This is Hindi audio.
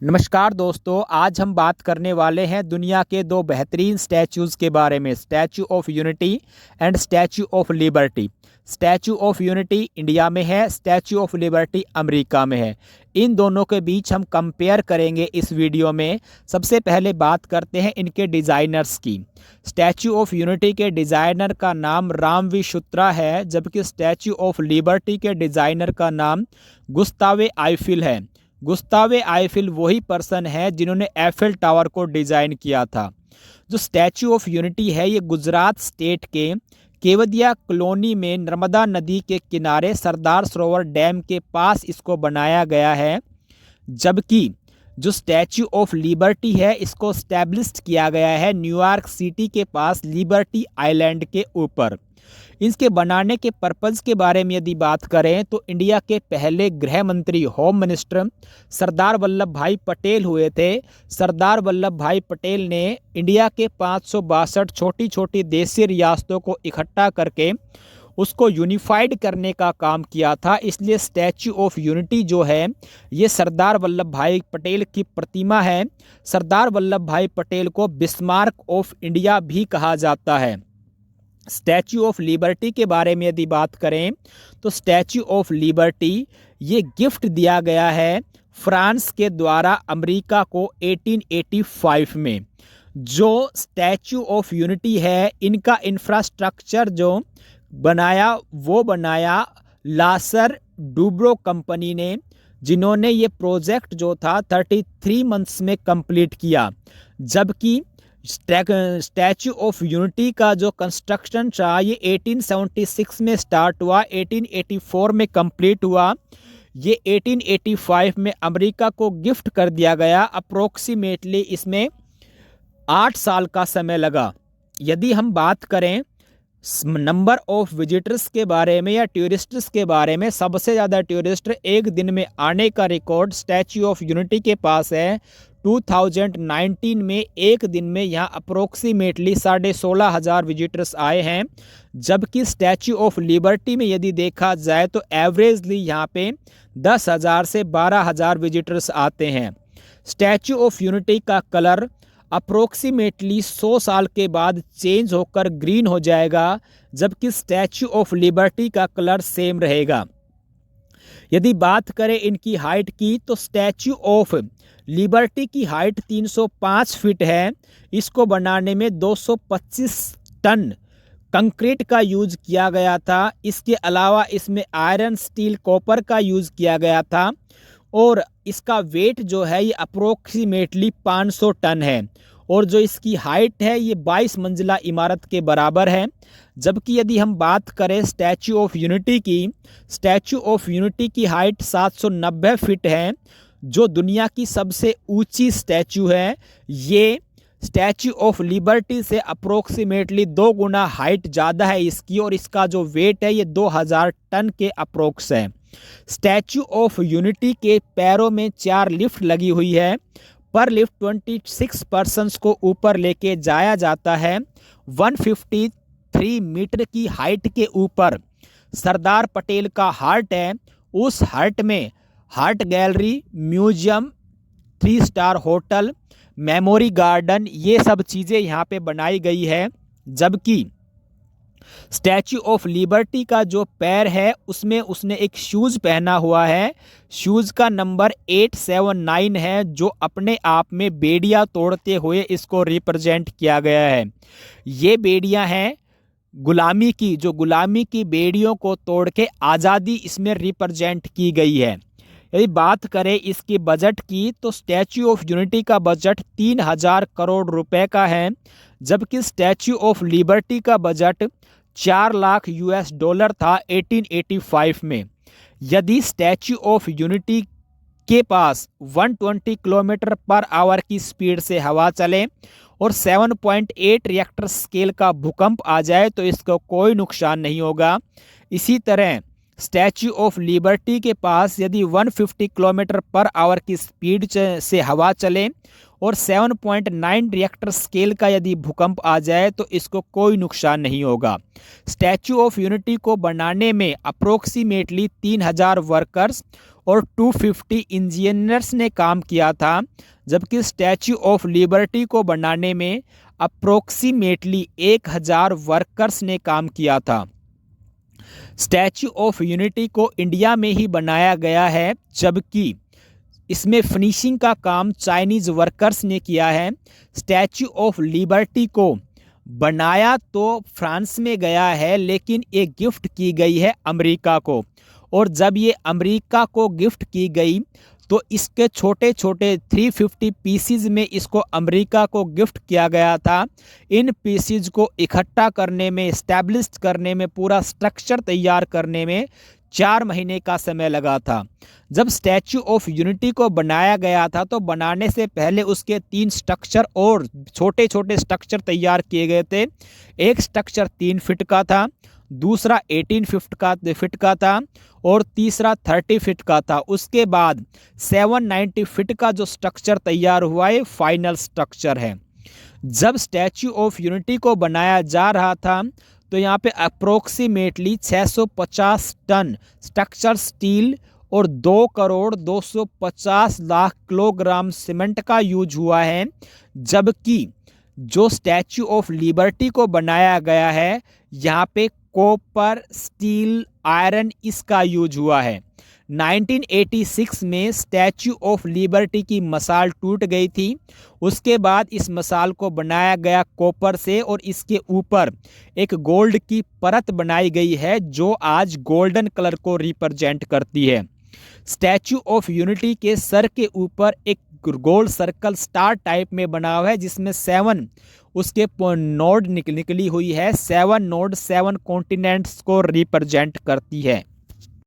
नमस्कार दोस्तों, आज हम बात करने वाले हैं दुनिया के दो बेहतरीन स्टैचूज़ के बारे में, statue of unity and statue of liberty. Statue of unity India में है, स्टैचू ऑफ लिबर्टी अमेरिका में है। इन दोनों के बीच हम कंपेयर करेंगे इस वीडियो में। सबसे पहले बात करते हैं इनके डिज़ाइनर्स की। स्टैचू ऑफ यूनिटी के डिज़ाइनर का नाम रामवी शुत्रा है, जबकि स्टैचू ऑफ लिबर्टी के डिज़ाइनर का नाम गुस्तावे आईफिल है। गुस्तावे आईफिल वही पर्सन है जिन्होंने एफिल टावर को डिज़ाइन किया था। जो स्टैचू ऑफ यूनिटी है ये गुजरात स्टेट के केवदिया कॉलोनी में नर्मदा नदी के किनारे सरदार सरोवर डैम के पास इसको बनाया गया है। जबकि जो स्टैचू ऑफ लिबर्टी है इसको स्टैब्लिश्ड किया गया है न्यूयॉर्क सिटी के पास लिबर्टी आइलैंड के ऊपर। इसके बनाने के पर्पज़ के बारे में यदि बात करें तो इंडिया के पहले गृह मंत्री होम मिनिस्टर सरदार वल्लभ भाई पटेल हुए थे। सरदार वल्लभ भाई पटेल ने इंडिया के 562 छोटी छोटी देशी रियासतों को इकट्ठा करके उसको यूनिफाइड करने का काम किया था। इसलिए स्टैचू ऑफ यूनिटी जो है ये सरदार वल्लभ भाई पटेल की प्रतिमा है। सरदार वल्लभ भाई पटेल को बिस्मार्क ऑफ इंडिया भी कहा जाता है। स्टैचू ऑफ लिबर्टी के बारे में यदि बात करें तो स्टैचू ऑफ लिबर्टी ये गिफ्ट दिया गया है फ्रांस के द्वारा अमेरिका को 1885 में। जो स्टैचू ऑफ यूनिटी है इनका इंफ्रास्ट्रक्चर जो बनाया लासर डुब्रो कंपनी ने, जिन्होंने ये प्रोजेक्ट जो था 33 मंथ्स में कंप्लीट किया। जबकि स्टैचू ऑफ यूनिटी का जो कंस्ट्रक्शन था ये 1876 में स्टार्ट हुआ, 1884 में कंप्लीट हुआ। ये 1885 में अमेरिका को गिफ्ट कर दिया गया। अप्रोक्सीमेटली इसमें 8 साल का समय लगा। यदि हम बात करें नंबर ऑफ विजिटर्स के बारे में या टूरिस्ट्स के बारे में, सबसे ज़्यादा टूरिस्ट एक दिन में आने का रिकॉर्ड स्टैचू ऑफ यूनिटी के पास है। 2019 में एक दिन में यहाँ अप्रोक्सीमेटली 16,500 विजिटर्स आए हैं। जबकि स्टैचू ऑफ लिबर्टी में यदि देखा जाए तो एवरेजली यहाँ पे 10,000 से 12,000 विजिटर्स आते हैं। स्टैचू ऑफ यूनिटी का कलर अप्रोक्सीमेटली 100 साल के बाद चेंज होकर ग्रीन हो जाएगा, जबकि स्टैचू ऑफ लिबर्टी का कलर सेम रहेगा। यदि बात करें इनकी हाइट की तो स्टैचू ऑफ लिबर्टी की हाइट 305 फीट है। इसको बनाने में 225 टन कंक्रीट का यूज किया गया था। इसके अलावा इसमें आयरन, स्टील, कॉपर का यूज किया गया था और इसका वेट जो है ये अप्रोक्सीमेटली 500 टन है। और जो इसकी हाइट है ये 22 मंजिला इमारत के बराबर है। जबकि यदि हम बात करें स्टैचू ऑफ यूनिटी की, स्टैचू ऑफ यूनिटी की हाइट 790 फीट है, जो दुनिया की सबसे ऊंची स्टैचू है। ये स्टैचू ऑफ लिबर्टी से अप्रोक्सीमेटली 2 गुना हाइट ज़्यादा है इसकी, और इसका जो वेट है ये 2000 टन के अप्रोक्स है। स्टैचू ऑफ यूनिटी के पैरों में 4 लिफ्ट लगी हुई है। पर लिफ्ट 26 पर्सन्स को ऊपर लेके जाया जाता है। 153 मीटर की हाइट के ऊपर सरदार पटेल का हार्ट है। उस हार्ट में heart gallery, museum, 3 star hotel, memory garden, ये सब चीज़ें यहाँ पे बनाई गई है। जबकि स्टैचू ऑफ लिबर्टी का जो पैर है उसमें उसने एक शूज़ पहना हुआ है। शूज़ का नंबर 879 है, जो अपने आप में बेड़ियाँ तोड़ते हुए इसको रिप्रेजेंट किया गया है। ये बेड़ियाँ हैं गुलामी की, जो गुलामी की बेड़ियों को तोड़ के आज़ादी इसमें रिप्रेजेंट की गई है। यदि बात करें इसकी बजट की तो स्टैचू ऑफ यूनिटी का बजट 3000 करोड़ रुपए का है, जबकि स्टैचू ऑफ लिबर्टी का बजट 4 लाख US डॉलर था 1885 में। यदि स्टैचू ऑफ यूनिटी के पास 120 किलोमीटर पर आवर की स्पीड से हवा चले और 7.8 रिएक्टर स्केल का भूकंप आ जाए तो इसको कोई नुकसान नहीं होगा। इसी तरह स्टैचू ऑफ लिबर्टी के पास यदि 150 किलोमीटर पर आवर की स्पीड से हवा चले और 7.9 रिएक्टर स्केल का यदि भूकंप आ जाए तो इसको कोई नुकसान नहीं होगा। स्टैचू ऑफ यूनिटी को बनाने में अप्रोक्सीमेटली 3000 वर्कर्स और 250 इंजीनियर्स ने काम किया था, जबकि स्टैच्यू ऑफ लिबर्टी को बनाने में अप्रोक्सीमेटली 1000 वर्कर्स ने काम किया था। स्टैच्यू ऑफ यूनिटी को इंडिया में ही बनाया गया है, जबकि इसमें फिनिशिंग का काम चाइनीज वर्कर्स ने किया है। स्टैच्यू ऑफ लिबर्टी को बनाया तो फ्रांस में गया है, लेकिन ये गिफ्ट की गई है अमेरिका को। और जब ये अमेरिका को गिफ्ट की गई तो इसके छोटे छोटे 350 पीसीज में इसको अमेरिका को गिफ्ट किया गया था। इन पीसीज को इकट्ठा करने में, एस्टैब्लिश करने में, पूरा स्ट्रक्चर तैयार करने में 4 महीने का समय लगा था। जब स्टैच्यू ऑफ यूनिटी को बनाया गया था तो बनाने से पहले उसके 3 स्ट्रक्चर और छोटे छोटे स्ट्रक्चर तैयार किए गए थे। एक स्ट्रक्चर 3 फीट का था, दूसरा 18 फीट का था और तीसरा 30 फीट का था। उसके बाद 790 फीट का जो स्ट्रक्चर तैयार हुआ है फाइनल स्ट्रक्चर है। जब स्टैच्यू ऑफ यूनिटी को बनाया जा रहा था तो यहाँ पे अप्रोक्सीमेटली 650 टन स्ट्रक्चर स्टील और 2,250,00,000 किलोग्राम सीमेंट का यूज हुआ है, जबकि जो स्टैच्यू ऑफ लिबर्टी को बनाया गया है यहाँ पे कॉपर, स्टील, आयरन इसका यूज हुआ है। 1986 में स्टैच्यू ऑफ लिबर्टी की मसाल टूट गई थी। उसके बाद इस मसाल को बनाया गया कॉपर से और इसके ऊपर एक गोल्ड की परत बनाई गई है जो आज गोल्डन कलर को रिप्रेजेंट करती है। स्टैच्यू ऑफ यूनिटी के सर के ऊपर एक गोल सर्कल स्टार टाइप में बना हुआ है जिसमें 7 उसके नोड निकली हुई है। 7 नोड 7 कॉन्टिनेंट्स को रिप्रेजेंट करती है।